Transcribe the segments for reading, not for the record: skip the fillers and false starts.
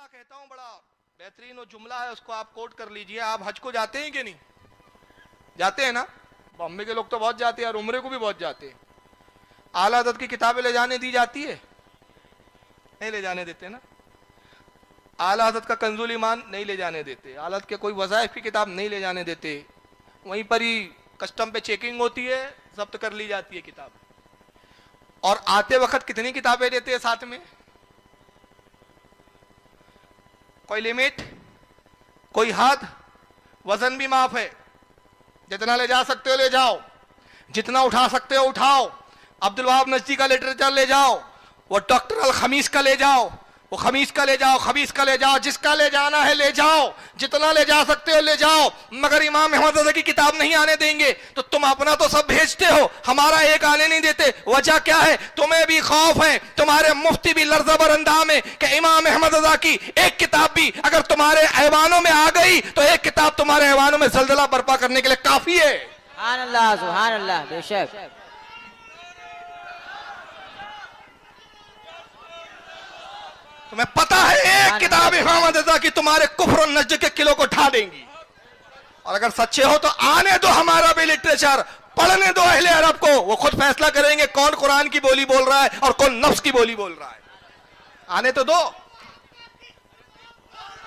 कहता हूं बड़ा बेहतरीन जुमला है, उसको आप कोट कर लीजिए। आप हज को जाते हैं कि नहीं? जाते हैं ना? बॉम्बे के लोग तो बहुत जाते हैं और उम्रे को भी बहुत जाते हैं। आला हज़रत की किताबें ले जाने दी जाती है? नहीं ले जाने देते ना। आला हज़रत का कंजुल ईमान नहीं ले जाने देते। आला हज़रत के कोई वज़ाइफ की किताब नहीं ले जाने देते। वहीं पर ही कस्टम पे चेकिंग होती है, जब्त कर ली जाती है किताब। और आते वक्त कितनी किताबें देते हैं साथ में? कोई लिमिट, कोई हद? वजन भी माफ है, जितना ले जा सकते हो ले जाओ, जितना उठा सकते हो उठाओ। अब्दुल वहाब नजदी का लिटरेचर ले जाओ, वो डॉक्टर अल खमीस का ले जाओ, वो खमीस का ले जाओ, खबीस का ले जाओ, जिसका ले जाना है ले जाओ, जितना ले जा सकते हो ले जाओ। मगर इमाम अहमद रज़ा की किताब नहीं आने देंगे। तो तुम अपना तो सब भेजते हो, हमारा एक आने नहीं देते। वजह क्या है? तुम्हें भी खौफ है, तुम्हारे मुफ्ती भी लर्ज़बर अंदाम है कि इमाम अहमद रज़ा की एक किताब भी अगर तुम्हारे ऐवानों में आ गई तो एक किताब तुम्हारे ऐवानों में जलजला बर्पा करने के लिए काफी है। सुभान अल्लाह, सुभान अल्लाह, बेशक। तुम्हें पता है एक किताब इमाम रज़ा की तुम्हारे कुफ्र और नज्द के किलो को ढा देंगी। और अगर सच्चे हो तो आने दो हमारा भी लिटरेचर, पढ़ने दो अहले अरब को, वो खुद फैसला करेंगे कौन कुरान की बोली बोल रहा है और कौन नफ्स की बोली बोल रहा है। आने तो दो।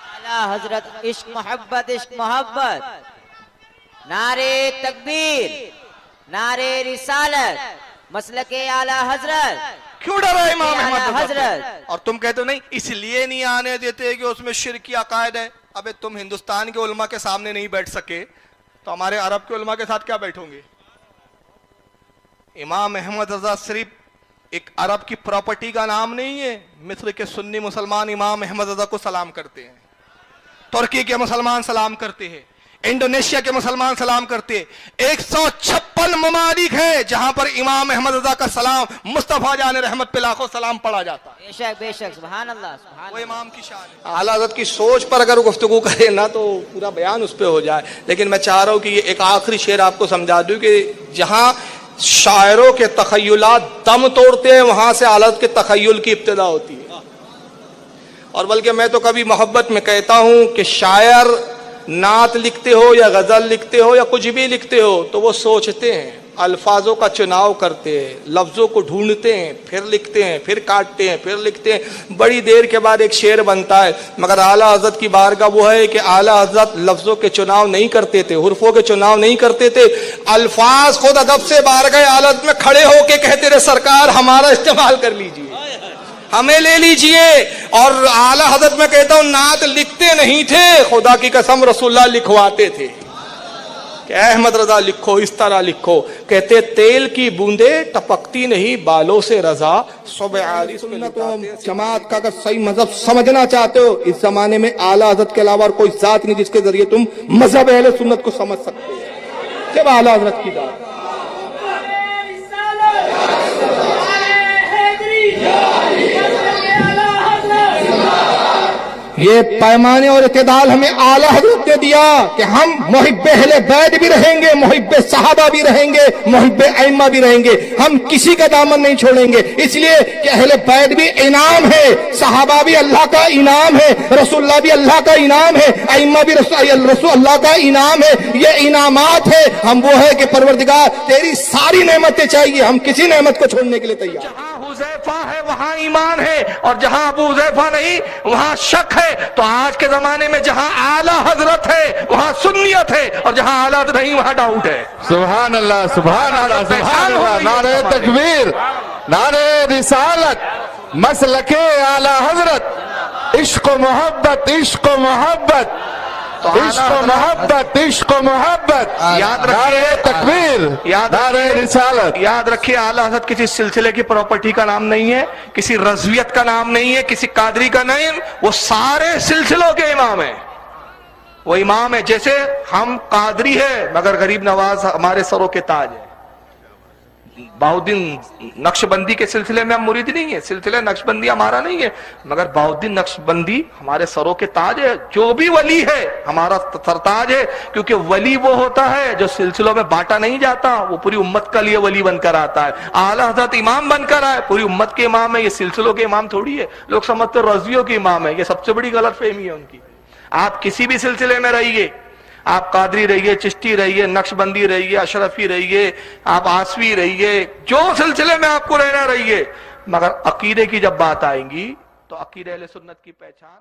आला हजरत इश्क मोहब्बत, इश्क मोहब्बत, नारे तकबीर, नारे रिसालत, मसलके आला हजरत। क्यों डरा इमाम अहमद हजरत? और तुम कहते हो नहीं इसलिए नहीं आने देते कि उसमें शिर्क की अकायद है। अबे तुम हिंदुस्तान के उलमा के सामने नहीं बैठ सके तो हमारे अरब के उलमा के साथ क्या बैठोगे? इमाम अहमद रज़ा सिर्फ एक अरब की प्रॉपर्टी का नाम नहीं है। मिस्र के सुन्नी मुसलमान इमाम अहमद रज़ा को सलाम करते हैं, तुर्की के मुसलमान सलाम करते हैं, इंडोनेशिया के मुसलमान सलाम करते हैं। 156 ममालिक है जहां पर इमाम अहमद रज़ा का सलाम मुस्तफा जान रहमत पे लाखों सलाम पढ़ा जाता है। बेशक बेशक, सुभान अल्लाह, सुभान वो इमाम की शान है। आला हज़रत की सोच पर अगर गुफ्तगू करे ना तो पूरा बयान उस पर हो जाए। लेकिन मैं चाह रहा हूं कि ये एक आखिरी शेर आपको समझा दूं कि जहां शायरों के तखय्युलात दम तोड़ते हैं वहां से आला हज़रत के तखय्युल की इब्तिदा होती है। और बल्कि मैं तो कभी मोहब्बत में कहता हूं कि शायर नात लिखते हो या गजल लिखते हो या कुछ भी लिखते हो तो वो सोचते हैं, अल्फाजों का चुनाव करते हैं, लफ्जों को ढूंढते हैं, फिर लिखते हैं, फिर काटते हैं, फिर लिखते हैं, बड़ी देर के बाद एक शेर बनता है। मगर आला हज़रत की बारगाह वो है कि आला हज़रत लफ्जों के चुनाव नहीं करते थे, हुर्फों के चुनाव नहीं करते थे। अल्फाज खुद अदब से बारगाह आला हज़रत में खड़े होके कहते रहे सरकार हमारा इस्तेमाल कर लीजिए, हमें ले लीजिए। और आला हज़रत में कहता हूं नात लिखते नहीं थे, खुदा की कसम रसूलुल्लाह लिखवाते थे कि अहमद रज़ा लिखो, इस तरह लिखो। कहते तेल की बूंदे टपकती नहीं बालों से रज़ा। जमात का अगर सही मजहब समझना चाहते हो इस जमाने में आला हज़रत के अलावा कोई जात नहीं जिसके जरिए तुम मजहब अहले सुन्नत को समझ सकते हो। जब आला हज़रत की बात ये पैमाने और इत्तेदाल हमें आला हज़रत ने दिया कि हम मुहिब्बे अहले बैत भी रहेंगे, मुहिब्बे सहाबा भी रहेंगे, मुहिब्बे अइम्मा भी रहेंगे। हम किसी का दामन नहीं छोड़ेंगे, इसलिए कि अहले बैत भी इनाम है, सहाबा भी अल्लाह का इनाम है, रसूलुल्लाह भी अल्लाह का इनाम है, अइम्मा भी रसूल अल्लाह का इनाम है। ये इनामात है। हम वो है कि परवरदिगार तेरी सारी नेमतें चाहिए, हम किसी नेमत को छोड़ने के लिए तैयार। जहां हुज़ैफा है वहां ईमान है और जहां अबू हुज़ैफा नहीं वहां शक है। तो आज के जमाने में जहां आला हज़रत है वहां सुन्नियत है और जहां आला हज़रत नहीं वहां डाउट है। सुभान अल्लाह, सुभान अल्लाह, सुभान अल्लाह। नारे तकबीर, नारे रिसालत, मसलके आला हज़रत, इश्क मोहब्बत, इश्क मोहब्बत, इश्क मोहब्बत, इश्क मोहब्बत। याद नारे तकबीर, नारे रिसालत। याद रखिए आला हज़रत किसी सिलसिले की प्रॉपर्टी का नाम नहीं है, किसी रज़वियत का नाम नहीं है, किसी कादरी का नहीं, वो सारे सिलसिलों के इमाम है। वो इमाम है। जैसे हम कादरी है मगर गरीब नवाज हमारे सरों के ताज है, बाउद्दीन नक्शबंदी के सिलसिले में हम मुरीद नहीं है, सिलसिले नक्शबंदी हमारा नहीं है, मगर बाउद्दीन नक्शबंदी हमारे सरों के ताज है। जो भी वली है हमारा सरताज है, क्योंकि वली वो होता है जो सिलसिलों में बांटा नहीं जाता, वो पूरी उम्मत का लिए वली बनकर आता है। आला हजरत इमाम बनकर आए, पूरी उम्मत के इमाम है, ये सिलसिलों के इमाम थोड़ी है। लोग समझते रज़वियों के इमाम है, ये सबसे बड़ी गलत फहमी है उनकी। आप किसी भी सिलसिले में रहिए, आप कादरी रहिए, चिश्ती रहिए, नक्शबंदी रहिए, अशरफी रहिए, आप आसवी रहिए, जो सिलसिले में आपको रहना रहिए, मगर अकीदे की जब बात आएगी तो अकीदे अहले सुन्नत की पहचान